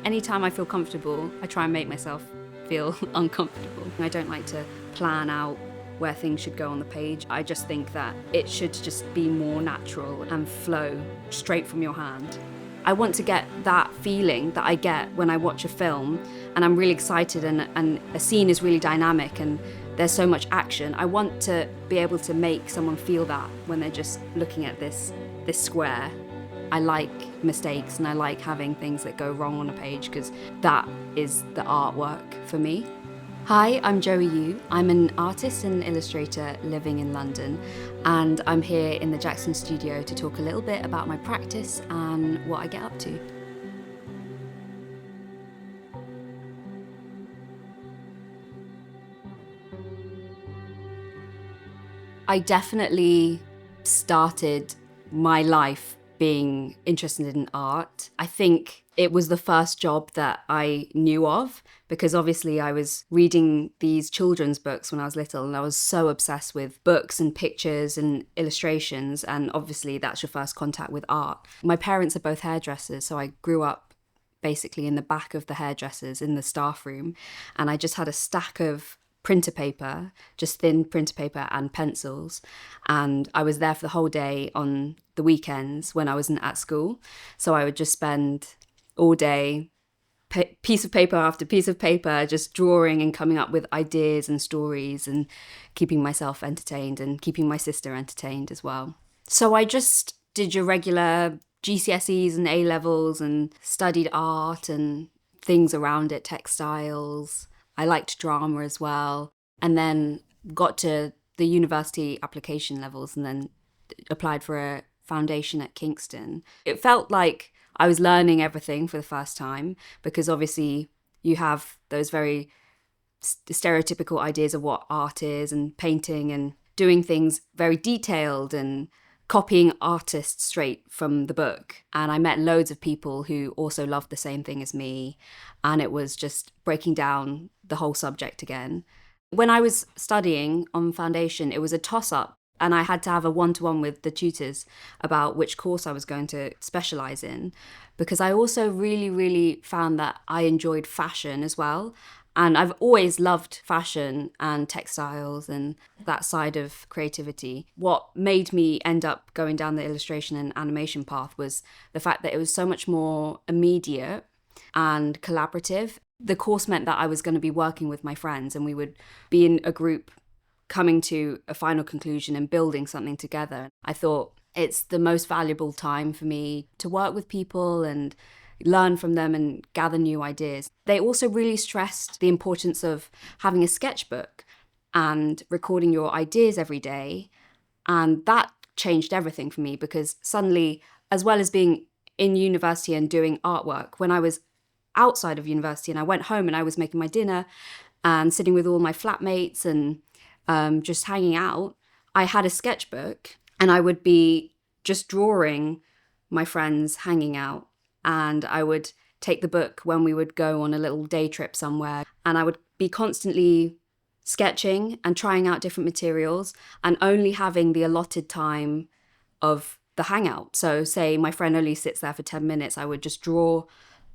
Anytime I feel comfortable, I try and make myself feel uncomfortable. I don't like to plan out where things should go on the page. I just think that it should just be more natural and flow straight from your hand. I want to get that feeling that I get when I watch a film and I'm really excited and a scene is really dynamic and there's so much action. I want to be able to make someone feel that when they're just looking at this square. I like mistakes and I like having things that go wrong on a page because that is the artwork for me. Hi, I'm Joey Yu. I'm an artist and illustrator living in London, and I'm here in the Jackson studio to talk a little bit about my practice and what I get up to. I definitely started my life being interested in art. I think it was the first job that I knew of because obviously I was reading these children's books when I was little and I was so obsessed with books and pictures and illustrations, and obviously that's your first contact with art. My parents are both hairdressers, so I grew up basically in the back of the hairdressers in the staff room, and I just had a stack of printer paper, just thin printer paper and pencils, and I was there for the whole day on the weekends when I wasn't at school. So I would just spend all day piece of paper after piece of paper just drawing and coming up with ideas and stories and keeping myself entertained and keeping my sister entertained as well. So I just did your regular GCSEs and A-levels and studied art and things around it, textiles. I liked drama as well, and then got to the university application levels and then applied for a foundation at Kingston. It felt like I was learning everything for the first time because obviously you have those very stereotypical ideas of what art is and painting and doing things very detailed and copying artists straight from the book. And I met loads of people who also loved the same thing as me, and it was just breaking down the whole subject again. When I was studying on foundation, it was a toss-up, and I had to have a one-to-one with the tutors about which course I was going to specialise in, because I also really found that I enjoyed fashion as well. And I've always loved fashion and textiles and that side of creativity. What made me end up going down the illustration and animation path was the fact that it was so much more immediate and collaborative. The course meant that I was going to be working with my friends and we would be in a group coming to a final conclusion and building something together. I thought it's the most valuable time for me to work with people and learn from them and gather new ideas. They also really stressed the importance of having a sketchbook and recording your ideas every day. And that changed everything for me because suddenly, as well as being in university and doing artwork, when I was outside of university and I went home and I was making my dinner and sitting with all my flatmates and just hanging out, I had a sketchbook and I would be just drawing my friends hanging out. And I would take the book when we would go on a little day trip somewhere, and I would be constantly sketching and trying out different materials and only having the allotted time of the hangout. So say my friend only sits there for 10 minutes, I would just draw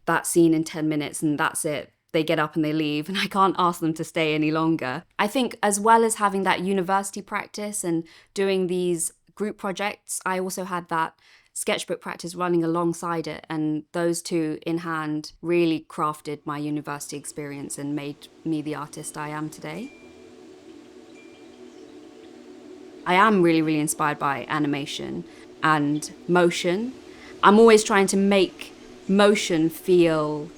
that scene in 10 minutes and that's it. They get up and they leave and I can't ask them to stay any longer. I think as well as having that university practice and doing these group projects, I also had that sketchbook practice running alongside it, and those two in hand really crafted my university experience and made me the artist I am today. I am really inspired by animation and motion. I'm always trying to make motion feel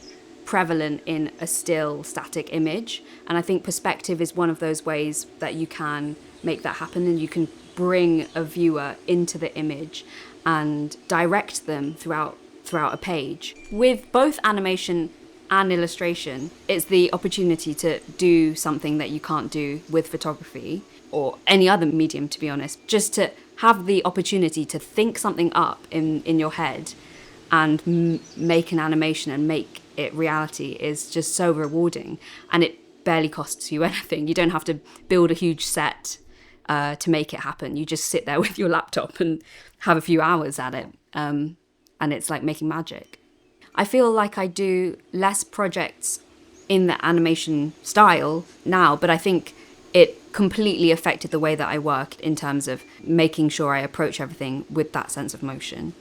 prevalent in a still static image, and I think perspective is one of those ways that you can make that happen, and you can bring a viewer into the image and direct them throughout a page. With both animation and illustration, it's the opportunity to do something that you can't do with photography or any other medium, to be honest. Just to have the opportunity to think something up in your head and make an animation and make it reality is just so rewarding, and it barely costs you anything. You don't have to build a huge set to make it happen. You just sit there with your laptop and have a few hours at it, and it's like making magic. I feel like I do less projects in the animation style now, but I think it completely affected the way that I work in terms of making sure I approach everything with that sense of motion.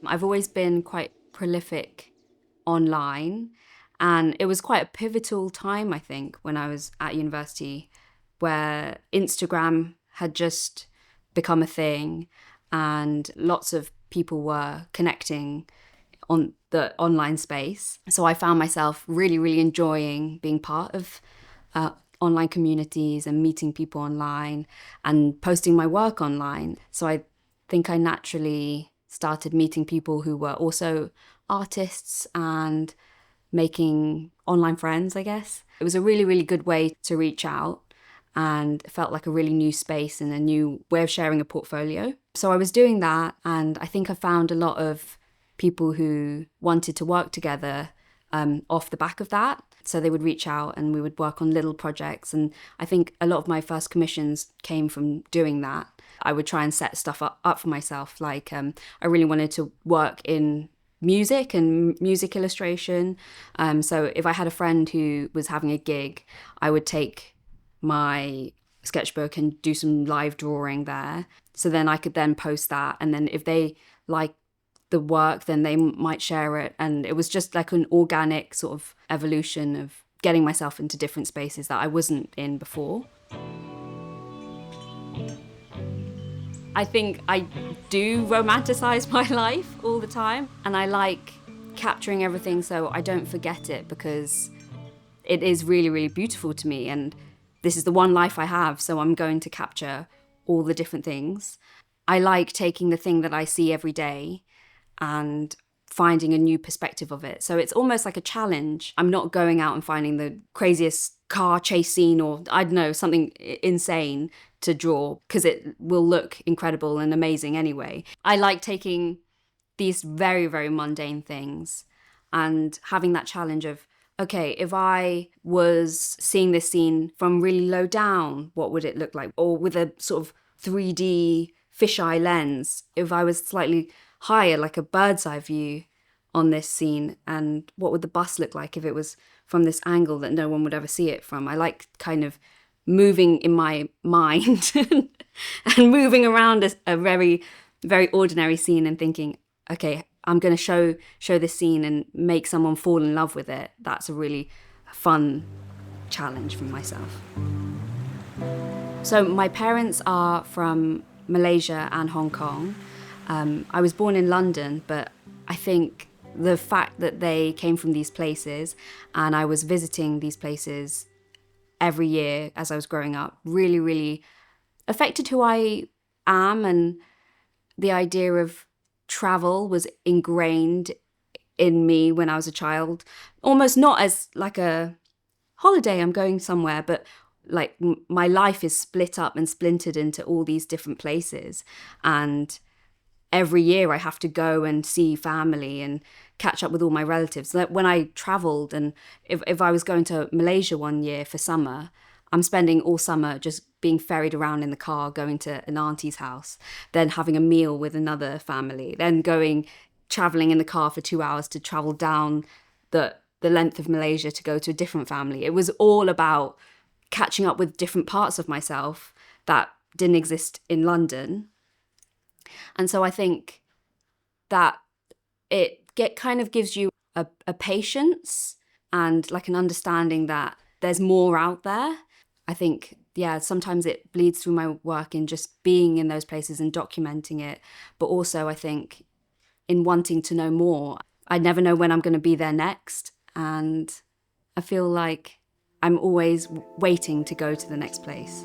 I've always been quite prolific online, and it was quite a pivotal time, I think, when I was at university, where Instagram had just become a thing and lots of people were connecting on the online space. So I found myself really, really enjoying being part of online communities and meeting people online and posting my work online. So I think I naturally started meeting people who were also artists and making online friends, I guess. It was a really, really good way to reach out, and it felt like a really new space and a new way of sharing a portfolio. So I was doing that, and I think I found a lot of people who wanted to work together off the back of that. So they would reach out and we would work on little projects. And I think a lot of my first commissions came from doing that. I would try and set stuff up for myself. Like I really wanted to work in music and music illustration. So if I had a friend who was having a gig, I would take my sketchbook and do some live drawing there. So then I could then post that. And then if they like the work, then they might share it. And it was just like an organic sort of evolution of getting myself into different spaces that I wasn't in before. I think I do romanticize my life all the time, and I like capturing everything so I don't forget it, because it is really, really beautiful to me, and this is the one life I have, so I'm going to capture all the different things. I like taking the thing that I see every day and finding a new perspective of it. So it's almost like a challenge. I'm not going out and finding the craziest car chase scene or, I don't know, something insane to draw, because it will look incredible and amazing anyway. I like taking these very, very mundane things and having that challenge of, okay, if I was seeing this scene from really low down, what would it look like? Or with a sort of 3D fisheye lens, if I was slightly higher, like a bird's eye view on this scene, and what would the bus look like if it was from this angle that no one would ever see it from? I like kind of moving in my mind and moving around a very, very ordinary scene and thinking, okay, I'm going to show this scene and make someone fall in love with it. That's a really fun challenge for myself. So my parents are from Malaysia and Hong Kong. I was born in London, but I think the fact that they came from these places and I was visiting these places every year as I was growing up really, really affected who I am, and the idea of travel was ingrained in me when I was a child, almost not as like a holiday, I'm going somewhere, but like my life is split up and splintered into all these different places, and every year I have to go and see family and catch up with all my relatives. Like when I traveled, and if I was going to Malaysia one year for summer, I'm spending all summer just being ferried around in the car, going to an auntie's house, then having a meal with another family, then traveling in the car for 2 hours to travel down the length of Malaysia to go to a different family. It was all about catching up with different parts of myself that didn't exist in London. And so I think that it kind of gives you a patience and like an understanding that there's more out there. I think, yeah, sometimes it bleeds through my work in just being in those places and documenting it. But also I think in wanting to know more. I never know when I'm going to be there next. And I feel like I'm always waiting to go to the next place.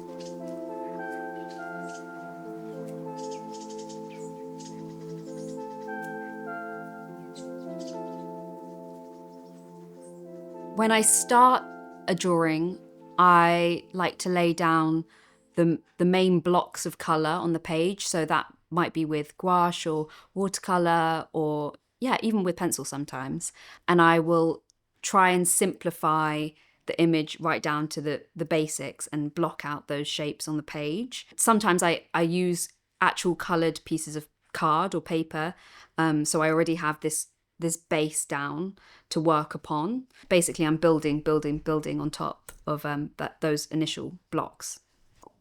When I start a drawing, I like to lay down the main blocks of colour on the page. So that might be with gouache or watercolour, or yeah, even with pencil sometimes. And I will try and simplify the image right down to the basics and block out those shapes on the page. Sometimes I use actual coloured pieces of card or paper, so I already have this base down to work upon. Basically, I'm building on top of those initial blocks.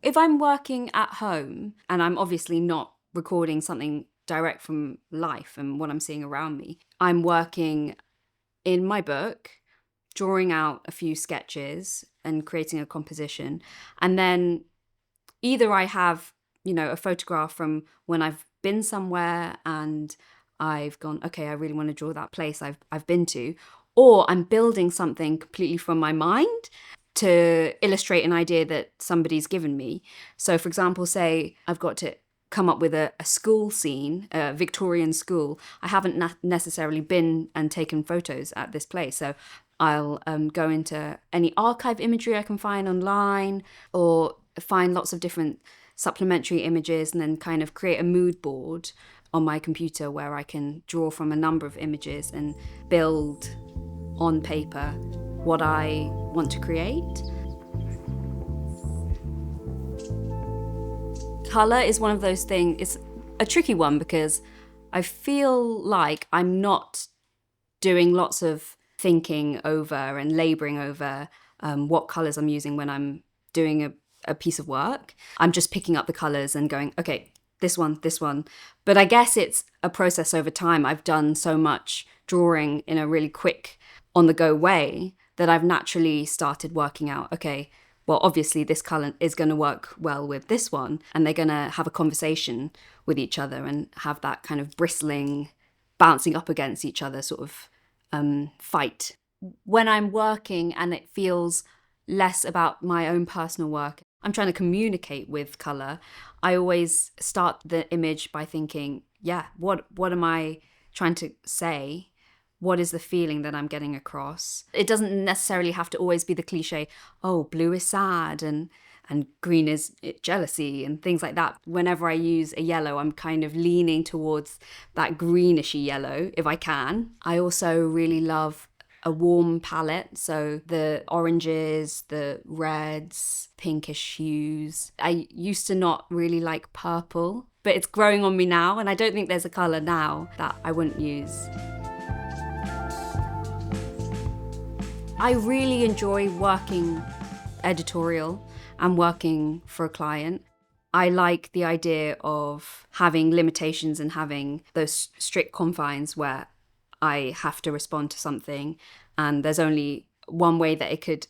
If I'm working at home and I'm obviously not recording something direct from life and what I'm seeing around me, I'm working in my book, drawing out a few sketches and creating a composition. And then either I have, a photograph from when I've been somewhere and I've gone, okay, I really want to draw that place I've been to, or I'm building something completely from my mind to illustrate an idea that somebody's given me. So for example, say I've got to come up with a school scene, a Victorian school. I haven't necessarily been and taken photos at this place. So I'll go into any archive imagery I can find online, or find lots of different supplementary images, and then kind of create a mood board on my computer where I can draw from a number of images and build on paper what I want to create. Colour is one of those things, it's a tricky one because I feel like I'm not doing lots of thinking over and labouring over what colours I'm using when I'm doing a piece of work. I'm just picking up the colours and going, okay, this one. But I guess it's a process over time. I've done so much drawing in a really quick, on-the-go way that I've naturally started working out, okay, well, obviously this colour is going to work well with this one, and they're going to have a conversation with each other and have that kind of bristling, bouncing up against each other sort of fight. When I'm working and it feels less about my own personal work, I'm trying to communicate with colour, I always start the image by thinking, yeah, what am I trying to say? What is the feeling that I'm getting across? It doesn't necessarily have to always be the cliche, oh, blue is sad and green is jealousy and things like that. Whenever I use a yellow, I'm kind of leaning towards that greenish-y yellow if I can. I also really love a warm palette, so the oranges, the reds, pinkish hues. I used to not really like purple, but it's growing on me now, and I don't think there's a colour now that I wouldn't use. I really enjoy working editorial and working for a client. I like the idea of having limitations and having those strict confines where I have to respond to something and there's only one way that it could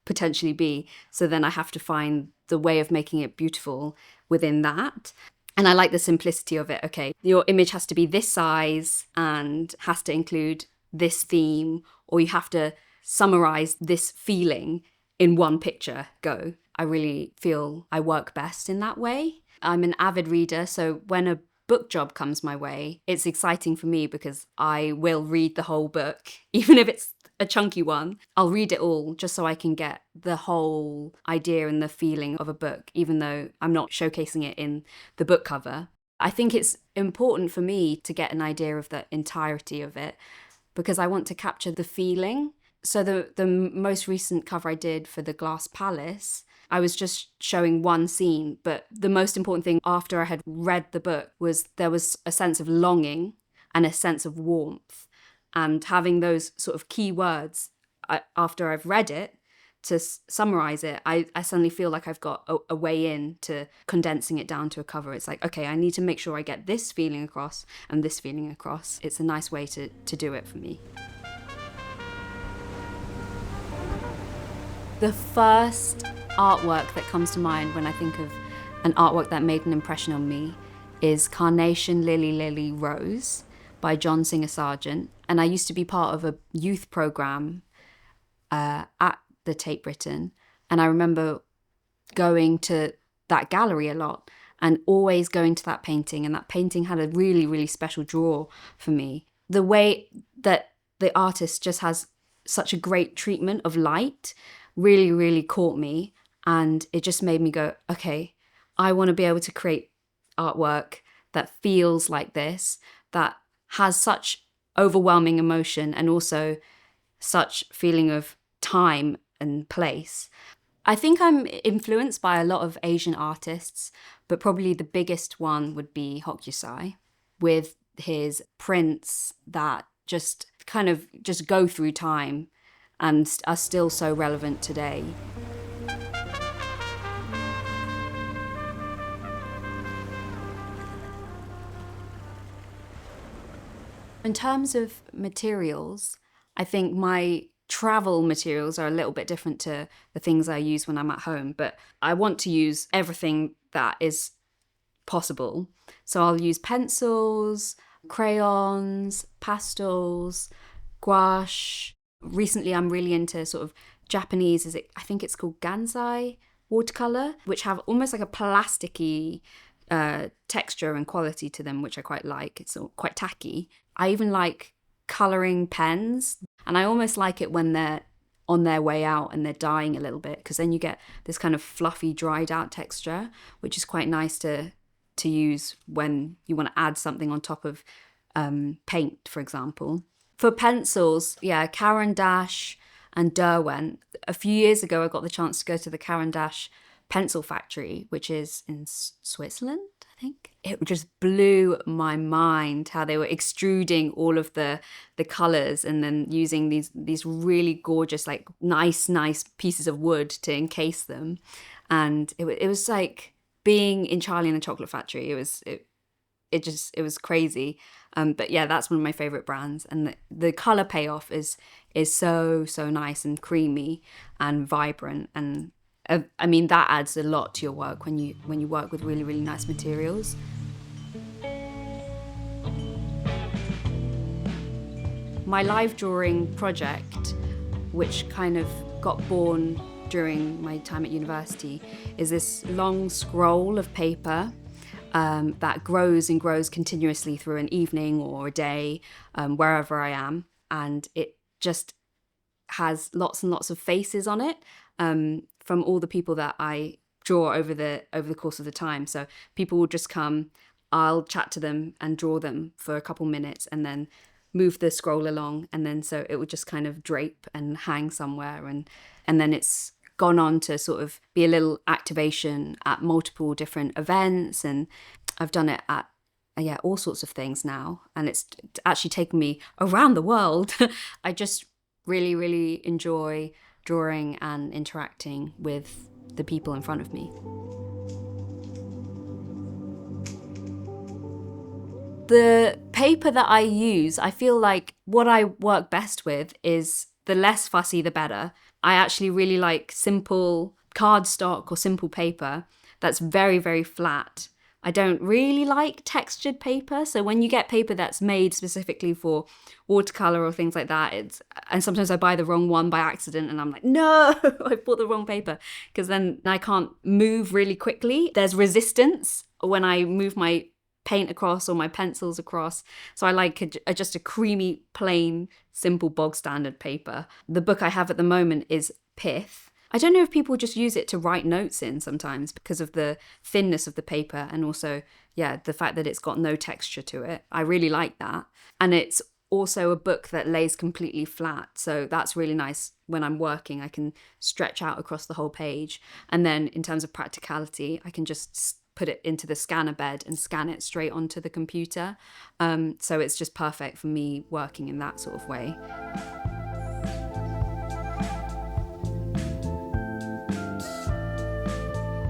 potentially be. So then I have to find the way of making it beautiful within that. And I like the simplicity of it. Okay, your image has to be this size and has to include this theme, or you have to summarize this feeling in one picture, go. I really feel I work best in that way. I'm an avid reader, so when a book job comes my way, it's exciting for me because I will read the whole book, even if it's a chunky one. I'll read it all just so I can get the whole idea and the feeling of a book, even though I'm not showcasing it in the book cover. I think it's important for me to get an idea of the entirety of it because I want to capture the feeling. So the most recent cover I did for the Glass Palace, I was just showing one scene, but the most important thing after I had read the book was there was a sense of longing and a sense of warmth. And having those sort of key words after I've read it to summarize it, I suddenly feel like I've got a way in to condensing it down to a cover. It's like, okay, I need to make sure I get this feeling across and this feeling across. It's a nice way to do it for me. The first artwork that comes to mind when I think of an artwork that made an impression on me is Carnation, Lily, Lily, Rose by John Singer Sargent. And I used to be part of a youth programme at the Tate Britain. And I remember going to that gallery a lot and always going to that painting. And that painting had a really, really special draw for me. The way that the artist just has such a great treatment of light really, really caught me. And it just made me go, okay, I want to be able to create artwork that feels like this, that has such overwhelming emotion and also such feeling of time and place. I think I'm influenced by a lot of Asian artists, but probably the biggest one would be Hokusai, with his prints that just kind of just go through time and are still so relevant today. In terms of materials, I think my travel materials are a little bit different to the things I use when I'm at home, but I want to use everything that is possible. So I'll use pencils, crayons, pastels, gouache. Recently, I'm really into sort of Japanese, I think it's called gansai watercolor, which have almost like a plasticky texture and quality to them, which I quite like. It's quite tacky. I even like coloring pens, and I almost like it when they're on their way out and they're dying a little bit, because then you get this kind of fluffy, dried out texture, which is quite nice to use when you want to add something on top of paint, for example. For pencils, yeah, Caran and Derwent. A few years ago, I got the chance to go to the Caran pencil factory, which is in Switzerland, I think. It just blew my mind how they were extruding all of the colors and then using these really gorgeous, like nice pieces of wood to encase them. And it was like being in Charlie and the Chocolate Factory. It was crazy. But yeah, that's one of my favorite brands, and the color payoff is so nice and creamy and vibrant, and I mean that adds a lot to your work when you work with really nice materials. My live drawing project, which kind of got born during my time at university, is this long scroll of paper that grows and grows continuously through an evening or a day, wherever I am. And it just has lots and lots of faces on it from all the people that I draw over the course of the time. So people will just come, I'll chat to them and draw them for a couple minutes and then move the scroll along. And then so it would just kind of drape and hang somewhere. And then it's gone on to sort of be a little activation at multiple different events, and I've done it at all sorts of things now, and it's actually taken me around the world. I just really enjoy drawing and interacting with the people in front of me. The paper that I use, I feel like what I work best with is the less fussy, the better. I actually really like simple cardstock or simple paper that's very flat. I don't really like textured paper. So when you get paper that's made specifically for watercolor or things like that, and sometimes I buy the wrong one by accident and I'm like, no, I bought the wrong paper, because then I can't move really quickly. There's resistance when I move my paint across or my pencils across. So I like just a creamy, plain, simple, bog standard paper. The book I have at the moment is Pith. I don't know if people just use it to write notes in sometimes because of the thinness of the paper, and also, the fact that it's got no texture to it. I really like that. And it's also a book that lays completely flat. So that's really nice. When I'm working, I can stretch out across the whole page. And then in terms of practicality, I can just put it into the scanner bed and scan it straight onto the computer. So it's just perfect for me working in that sort of way.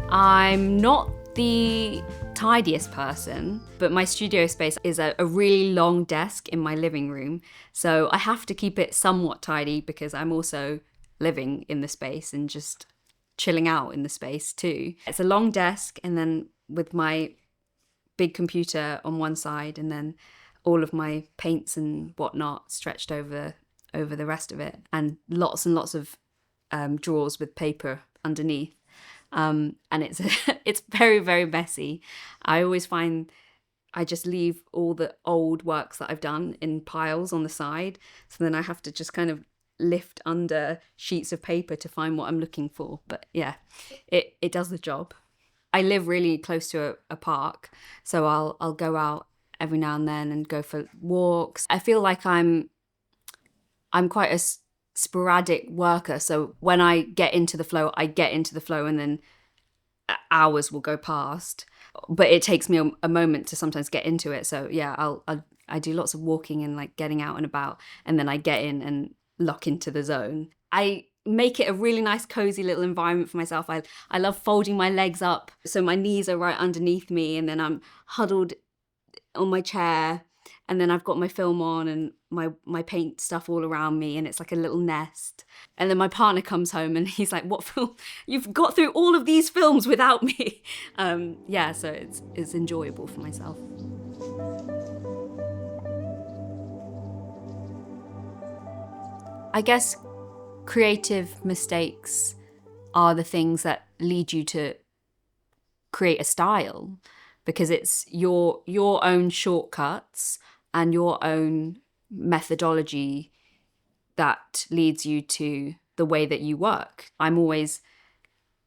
I'm not the tidiest person, but my studio space is a really long desk in my living room. So I have to keep it somewhat tidy because I'm also living in the space and just chilling out in the space too. It's a long desk, and then with my big computer on one side, and then all of my paints and whatnot stretched over the rest of it, and lots of drawers with paper underneath. And it's very messy. I always find I just leave all the old works that I've done in piles on the side. So then I have to just kind of lift under sheets of paper to find what I'm looking for. But yeah, it does the job. I live really close to a park, so I'll go out every now and then and go for walks. I feel like I'm quite sporadic worker. So when I get into the flow, I get into the flow, and then hours will go past. But it takes me a moment to sometimes get into it. So yeah, I do lots of walking and like getting out and about, and then I get in and lock into the zone. I make it a really nice cozy little environment for myself. I love folding my legs up so my knees are right underneath me, and then I'm huddled on my chair, and then I've got my film on and my paint stuff all around me, and it's like a little nest. And then my partner comes home and he's like, "What film? You've got through all of these films without me." Yeah, so it's enjoyable for myself. I guess creative mistakes are the things that lead you to create a style, because it's your own shortcuts and your own methodology that leads you to the way that you work. I'm always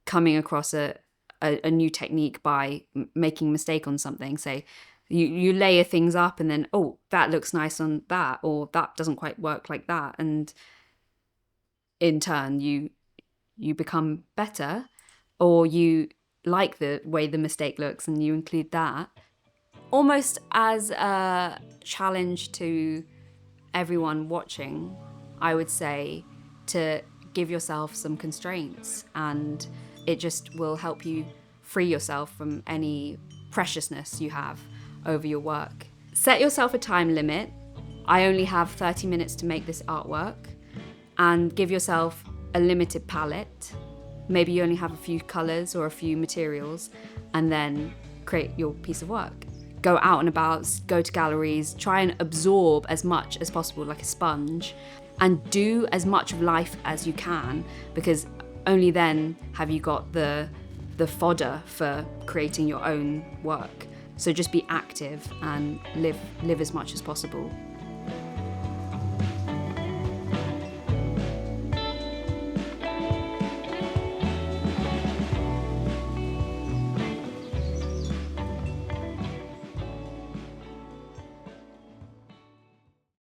coming across a new technique by making a mistake on something. Say you layer things up and then, oh, that looks nice on that, or that doesn't quite work like that. And in turn, you become better, or you like the way the mistake looks and you include that. Almost as a challenge to everyone watching, I would say to give yourself some constraints, and it just will help you free yourself from any preciousness you have over your work. Set yourself a time limit. I only have 30 minutes to make this artwork, and give yourself a limited palette. Maybe you only have a few colours or a few materials, and then create your piece of work. Go out and about, go to galleries, try and absorb as much as possible like a sponge, and do as much of life as you can, because only then have you got the fodder for creating your own work. So just be active and live as much as possible.